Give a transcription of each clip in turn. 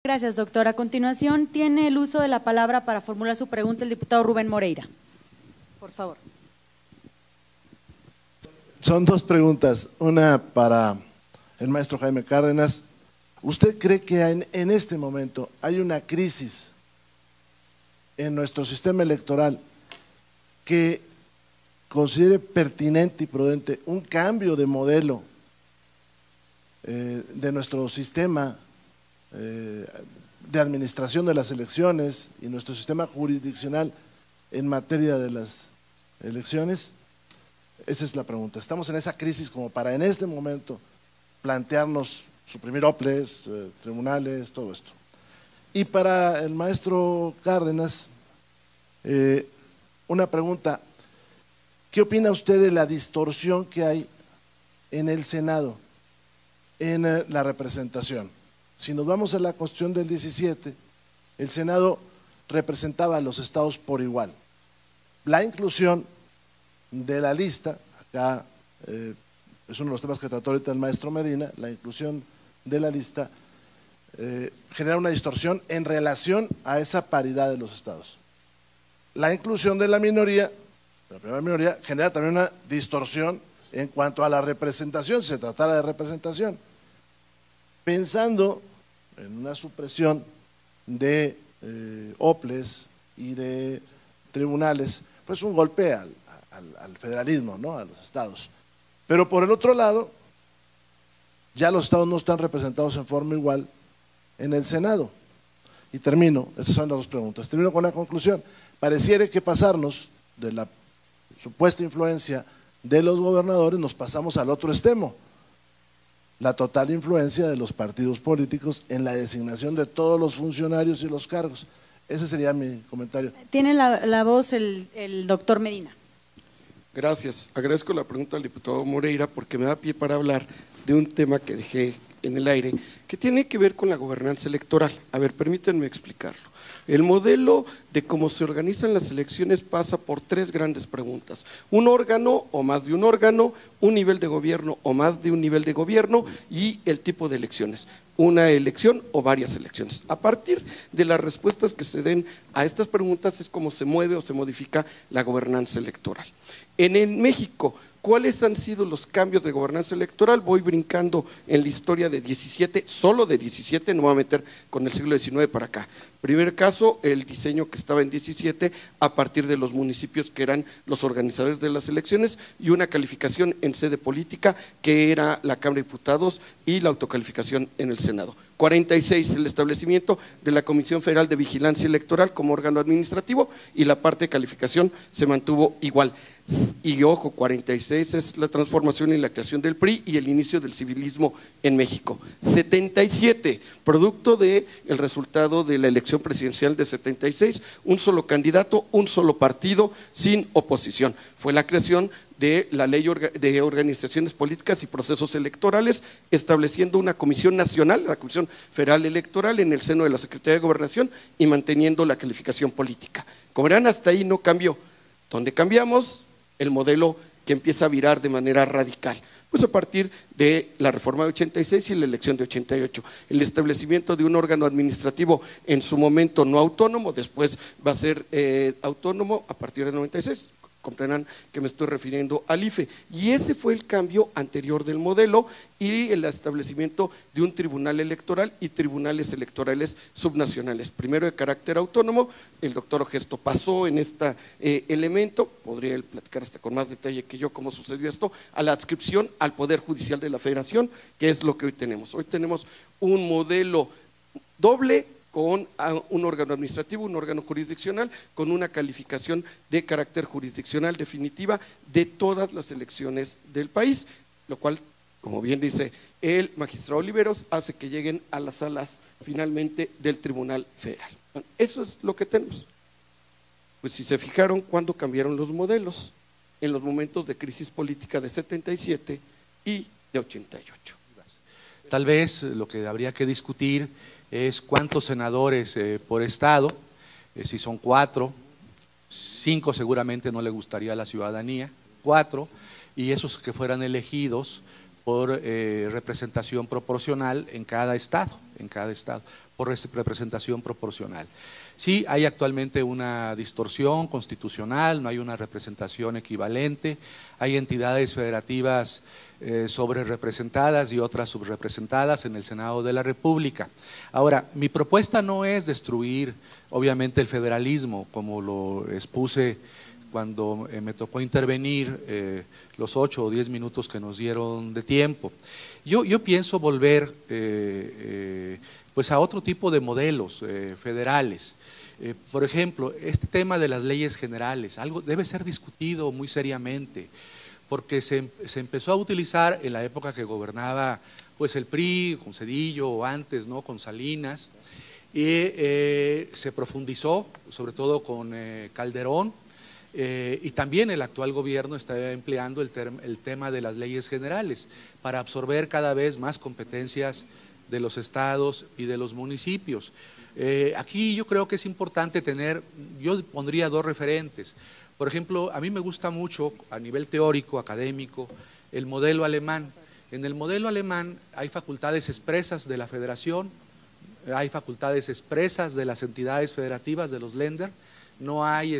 Gracias, doctor. A continuación, tiene el uso de la palabra para formular su pregunta el diputado Rubén Moreira. Por favor. Son dos preguntas, una para el maestro Jaime Cárdenas. ¿Usted cree que en este momento hay una crisis en nuestro sistema electoral que considere pertinente y prudente un cambio de modelo de nuestro sistema de administración de las elecciones y nuestro sistema jurisdiccional en materia de las elecciones? Esa es la pregunta. Estamos en esa crisis como para en este momento plantearnos suprimir OPLES, tribunales, todo esto. Y para el maestro Cárdenas, una pregunta. ¿Qué opina usted de la distorsión que hay en el Senado, en la representación? Si nos vamos a la cuestión del 17, el Senado representaba a los estados por igual. La inclusión de la lista, acá es uno de los temas que trató ahorita el maestro Medina, la inclusión de la lista genera una distorsión en relación a esa paridad de los estados. La inclusión de la minoría, la primera minoría, genera también una distorsión en cuanto a la representación, si se tratara de representación. Pensando en una supresión de OPLES y de tribunales, pues un golpe al federalismo, ¿no? A los estados. Pero por el otro lado, ya los estados no están representados en forma igual en el Senado. Y termino, esas son las dos preguntas, termino con una conclusión. Pareciera que pasarnos de la supuesta influencia de los gobernadores nos pasamos al otro extremo, la total influencia de los partidos políticos en la designación de todos los funcionarios y los cargos. Ese sería mi comentario. Tiene la voz el doctor Medina. Gracias. Agradezco la pregunta al diputado Moreira porque me da pie para hablar de un tema que dejé en el aire, que tiene que ver con la gobernanza electoral. A ver, permítanme explicarlo. El modelo de cómo se organizan las elecciones pasa por tres grandes preguntas: un órgano o más de un órgano, un nivel de gobierno o más de un nivel de gobierno y el tipo de elecciones, una elección o varias elecciones. A partir de las respuestas que se den a estas preguntas es como se mueve o se modifica la gobernanza electoral. En México, ¿cuáles han sido los cambios de gobernanza electoral? Voy brincando en la historia de 17, solo de 17, no me voy a meter con el siglo XIX para acá. Primer caso, el diseño que estaba en 17 a partir de los municipios que eran los organizadores de las elecciones y una calificación en sede política que era la Cámara de Diputados y la autocalificación en el Senado. 46, el establecimiento de la Comisión Federal de Vigilancia Electoral como órgano administrativo y la parte de calificación se mantuvo igual. Y ojo, 46 es la transformación y la creación del PRI y el inicio del civilismo en México. 77, producto del resultado de la elección presidencial de 76, un solo candidato, un solo partido, sin oposición. Fue la creación de la Ley de Organizaciones Políticas y Procesos Electorales, estableciendo una comisión nacional, la Comisión Federal Electoral, en el seno de la Secretaría de Gobernación y manteniendo la calificación política. Como verán, hasta ahí no cambió. ¿Dónde cambiamos? El modelo que empieza a virar de manera radical, pues a partir de la reforma de 86 y la elección de 88, el establecimiento de un órgano administrativo en su momento no autónomo, después va a ser autónomo a partir del 96, comprenderán que me estoy refiriendo al IFE, y ese fue el cambio anterior del modelo y el establecimiento de un tribunal electoral y tribunales electorales subnacionales, primero de carácter autónomo. El doctor Gesto pasó en este elemento, podría él platicar hasta con más detalle que yo cómo sucedió esto, a la adscripción al Poder Judicial de la Federación, que es lo que hoy tenemos. Hoy tenemos un modelo doble, con un órgano administrativo, un órgano jurisdiccional, con una calificación de carácter jurisdiccional definitiva de todas las elecciones del país, lo cual, como bien dice el magistrado Oliveros, hace que lleguen a las salas finalmente del Tribunal Federal. Bueno, eso es lo que tenemos. Pues si se fijaron, ¿cuándo cambiaron los modelos? En los momentos de crisis política de 77 y de 88. Tal vez lo que habría que discutir es cuántos senadores por estado, si son 4, 5 seguramente no le gustaría a la ciudadanía, 4, y esos que fueran elegidos por representación proporcional en cada estado, por representación proporcional. Sí, hay actualmente una distorsión constitucional, no hay una representación equivalente, hay entidades federativas sobrerepresentadas y otras subrepresentadas en el Senado de la República. Ahora, mi propuesta no es destruir, obviamente, el federalismo, como lo expuse cuando me tocó intervenir los 8 o 10 minutos que nos dieron de tiempo. Yo pienso volver pues a otro tipo de modelos federales. Por ejemplo, este tema de las leyes generales, algo debe ser discutido muy seriamente, porque se empezó a utilizar en la época que gobernaba pues el PRI, con Zedillo, o antes, ¿no?, con Salinas, y se profundizó, sobre todo con Calderón, y también el actual gobierno está empleando el tema de las leyes generales para absorber cada vez más competencias de los estados y de los municipios. Aquí yo creo que es importante tener, yo pondría 2 referentes. Por ejemplo, a mí me gusta mucho a nivel teórico, académico, el modelo alemán. En el modelo alemán hay facultades expresas de la federación, hay facultades expresas de las entidades federativas, de los Länder, no hay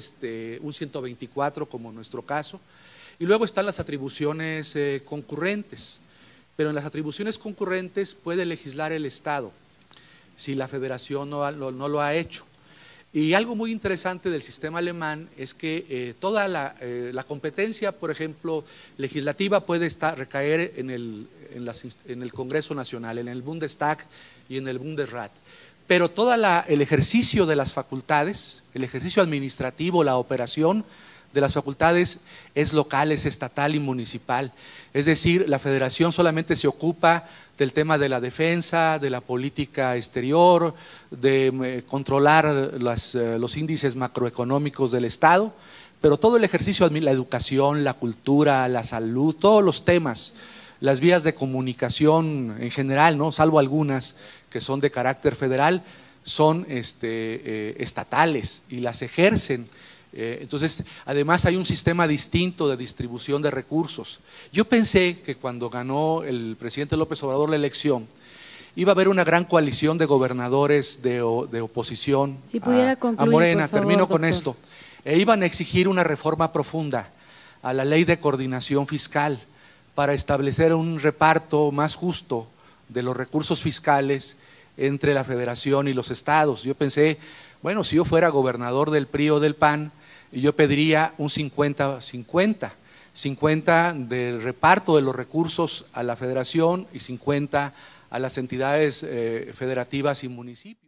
un 124 como en nuestro caso, y luego están las atribuciones concurrentes, pero en las atribuciones concurrentes puede legislar el Estado, si la federación no lo ha hecho. Y algo muy interesante del sistema alemán es que toda la competencia, por ejemplo, legislativa puede recaer en el Congreso Nacional, en el Bundestag y en el Bundesrat. Pero todo el ejercicio de las facultades, el ejercicio administrativo, la operación de las facultades es local, es estatal y municipal. Es decir, la federación solamente se ocupa del tema de la defensa, de la política exterior, de controlar los índices macroeconómicos del Estado, pero todo el ejercicio, la educación, la cultura, la salud, todos los temas, las vías de comunicación en general, ¿no?, salvo algunas que son de carácter federal, son estatales y las ejercen. Entonces, además hay un sistema distinto de distribución de recursos. Yo pensé que cuando ganó el presidente López Obrador la elección, iba a haber una gran coalición de gobernadores de oposición si pudiera concluir, a Morena, por favor, termino con doctor. esto, iban a exigir una reforma profunda a la ley de coordinación fiscal para establecer un reparto más justo de los recursos fiscales entre la federación y los estados. Yo pensé, bueno, si yo fuera gobernador del PRI o del PAN, yo pediría un 50-50, 50 del reparto de los recursos a la federación y 50 a las entidades federativas y municipios.